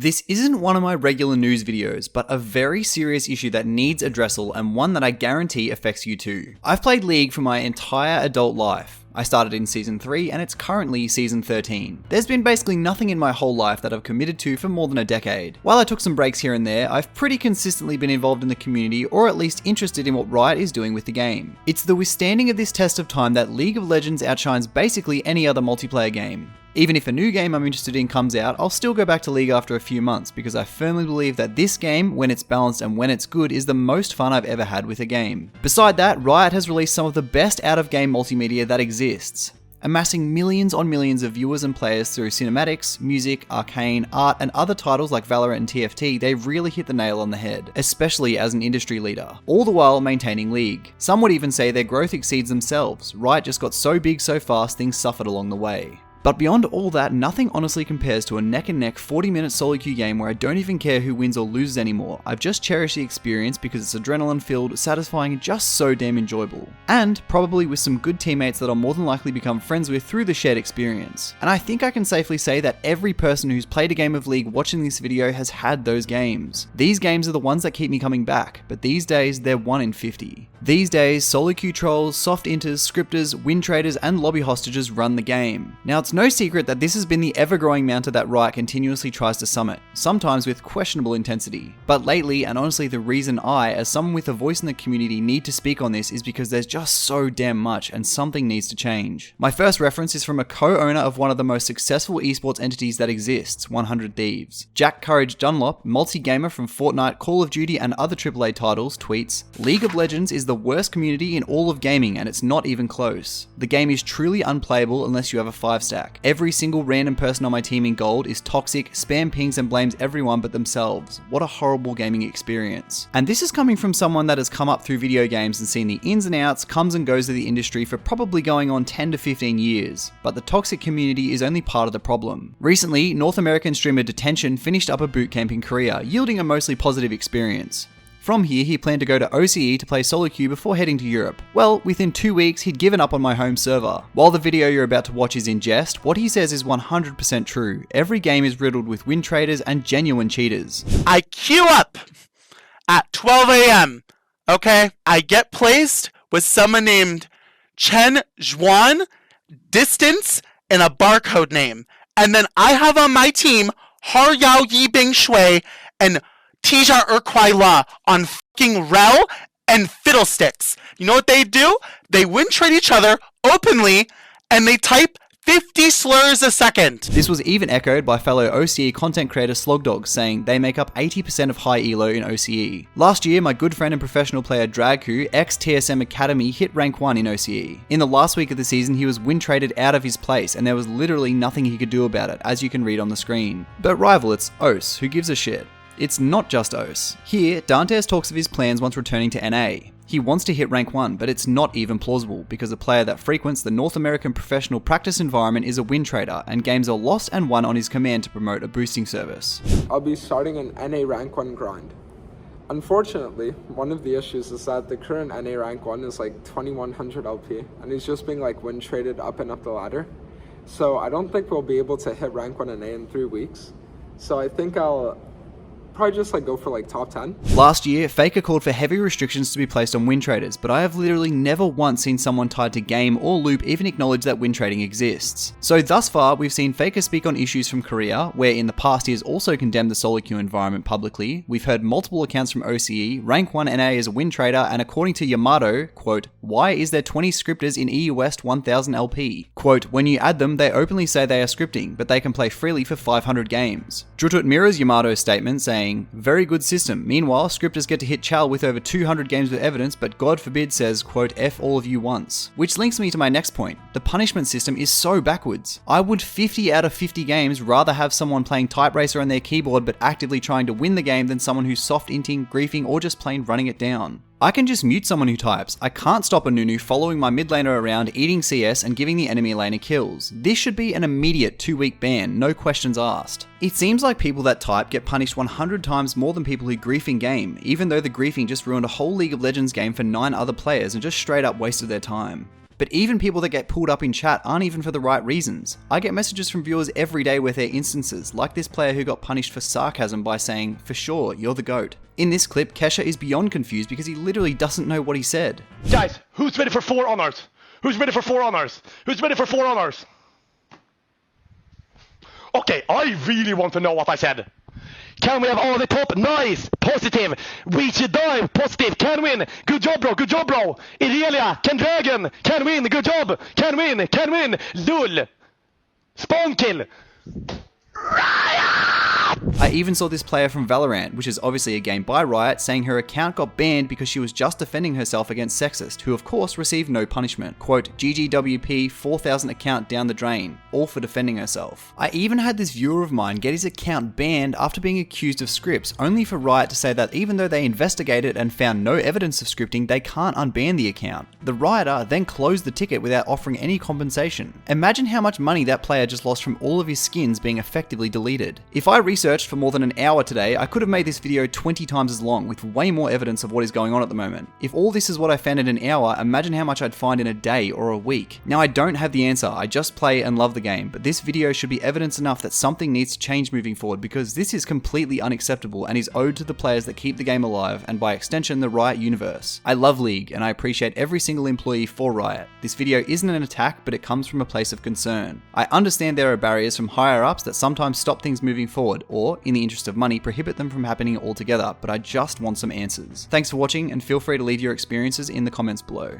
This isn't one of my regular news videos, but a very serious issue that needs addressal and one that I guarantee affects you too. I've played League for my entire adult life. I started in Season 3 and it's currently Season 13. There's been basically nothing in my whole life that I've committed to for more than a decade. While I took some breaks here and there, I've pretty consistently been involved in the community or at least interested in what Riot is doing with the game. It's the withstanding of this test of time that League of Legends outshines basically any other multiplayer game. Even if a new game I'm interested in comes out, I'll still go back to League after a few months because I firmly believe that this game, when it's balanced and when it's good, is the most fun I've ever had with a game. Beside that, Riot has released some of the best out-of-game multimedia that exists, amassing millions on millions of viewers and players through cinematics, music, arcane, art, and other titles like Valorant and TFT. They've really hit the nail on the head, especially as an industry leader, all the while maintaining League. Some would even say their growth exceeds themselves. Riot just got so big so fast, things suffered along the way. But beyond all that, nothing honestly compares to a neck-and-neck 40-minute solo queue game where I don't even care who wins or loses anymore. I've just cherished the experience because it's adrenaline-filled, satisfying, and just so damn enjoyable. And probably with some good teammates that I'll more than likely become friends with through the shared experience. And I think I can safely say that every person who's played a game of League watching this video has had those games. These games are the ones that keep me coming back, but these days they're 1 in 50. These days, solo queue trolls, soft inters, scripters, win traders, and lobby hostages run the game. Now, it's no secret that this has been the ever-growing mountain that Riot continuously tries to summit, sometimes with questionable intensity. But lately, and honestly the reason I, as someone with a voice in the community, need to speak on this is because there's just so damn much and something needs to change. My first reference is from a co-owner of one of the most successful esports entities that exists, 100 Thieves. Jack Courage Dunlop, multi-gamer from Fortnite, Call of Duty, and other AAA titles, tweets, "League of Legends is the worst community in all of gaming and it's not even close. The game is truly unplayable unless you have a 5-stack. Every single random person on my team in gold is toxic, spam pings and blames everyone but themselves. What a horrible gaming experience." And this is coming from someone that has come up through video games and seen the ins and outs, comes and goes of the industry for probably going on 10 to 15 years. But the toxic community is only part of the problem. Recently, North American streamer Detention finished up a bootcamp in Korea, yielding a mostly positive experience. From here, he planned to go to OCE to play solo queue before heading to Europe. Well, within 2 weeks, he'd given up on my home server. While the video you're about to watch is in jest, what he says is 100% true. Every game is riddled with win traders and genuine cheaters. I queue up at 12 a.m., okay? I get placed with someone named Chen Zhuan, distance, and a barcode name. And then I have on my team Har Yao Yi Bing Shui and Tija Urkwai La on fucking Rel and Fiddlesticks. You know what they do? They win trade each other openly and they type 50 slurs a second. This was even echoed by fellow OCE content creator Slogdog, saying they make up 80% of high elo in OCE. Last year, my good friend and professional player Dragku, ex-TSM Academy, hit rank 1 in OCE. In the last week of the season, he was win traded out of his place, and there was literally nothing he could do about it, as you can read on the screen. But rival, it's OS, who gives a shit? It's not just OS. Here, Dantes talks of his plans once returning to NA. He wants to hit rank 1, but it's not even plausible because a player that frequents the North American professional practice environment is a win trader, and games are lost and won on his command to promote a boosting service. I'll be starting an NA rank 1 grind. Unfortunately, one of the issues is that the current NA rank 1 is like 2100 LP, and he's just being like win traded up and up the ladder. So I don't think we'll be able to hit rank 1 NA in 3 weeks. So I think I'll probably just like go for like top 10. Last year, Faker called for heavy restrictions to be placed on win traders, but I have literally never once seen someone tied to game or loop even acknowledge that win trading exists. So thus far, we've seen Faker speak on issues from Korea, where in the past he has also condemned the solo queue environment publicly. We've heard multiple accounts from OCE, rank 1 NA is a win trader, and according to Yamato, quote, "Why is there 20 scripters in EU West 1000 LP? Quote, "When you add them, they openly say they are scripting, but they can play freely for 500 games. Drutut mirrors Yamato's statement saying, "Very good system. Meanwhile, scripters get to hit Chal with over 200 games with evidence, but God forbid says, quote, F all of you once." Which links me to my next point. The punishment system is so backwards. I would 50 out of 50 games rather have someone playing Type Racer on their keyboard but actively trying to win the game than someone who's soft inting, griefing, or just plain running it down. I can just mute someone who types. I can't stop a Nunu following my mid laner around, eating CS and giving the enemy laner kills. This should be an immediate 2-week ban, no questions asked. It seems like people that type get punished 100 times more than people who grief in game, even though the griefing just ruined a whole League of Legends game for 9 other players and just straight up wasted their time. But even people that get pulled up in chat aren't even for the right reasons. I get messages from viewers every day with their instances, like this player who got punished for sarcasm by saying, "For sure, you're the GOAT." In this clip, Kesha is beyond confused because he literally doesn't know what he said. Guys, who's ready for 4 honors? Who's ready for 4 honors? Who's ready for 4 honors? Okay, I really want to know what I said. Can we have all the top? Nice! Positive! We should dive! Positive! Can win! Good job bro! Good job bro! Irelia! Can dragon! Can win! Good job! Can win! Can win! Lull! Spawn kill! I even saw this player from Valorant, which is obviously a game by Riot, saying her account got banned because she was just defending herself against Sexist, who of course received no punishment. Quote, GGWP 4000 account down the drain, all for defending herself. I even had this viewer of mine get his account banned after being accused of scripts, only for Riot to say that even though they investigated and found no evidence of scripting, they can't unban the account. The Rioter then closed the ticket without offering any compensation. Imagine how much money that player just lost from all of his skins being effectively deleted. If I researched for more than an hour today, I could have made this video 20 times as long with way more evidence of what is going on at the moment. If all this is what I found in an hour, imagine how much I'd find in a day or a week. Now I don't have the answer, I just play and love the game, but this video should be evidence enough that something needs to change moving forward because this is completely unacceptable and is owed to the players that keep the game alive and by extension the Riot universe. I love League and I appreciate every single employee for Riot. This video isn't an attack, but it comes from a place of concern. I understand there are barriers from higher ups that sometimes stop things moving forward or, in the interest of money, prohibit them from happening altogether, but I just want some answers. Thanks for watching and feel free to leave your experiences in the comments below.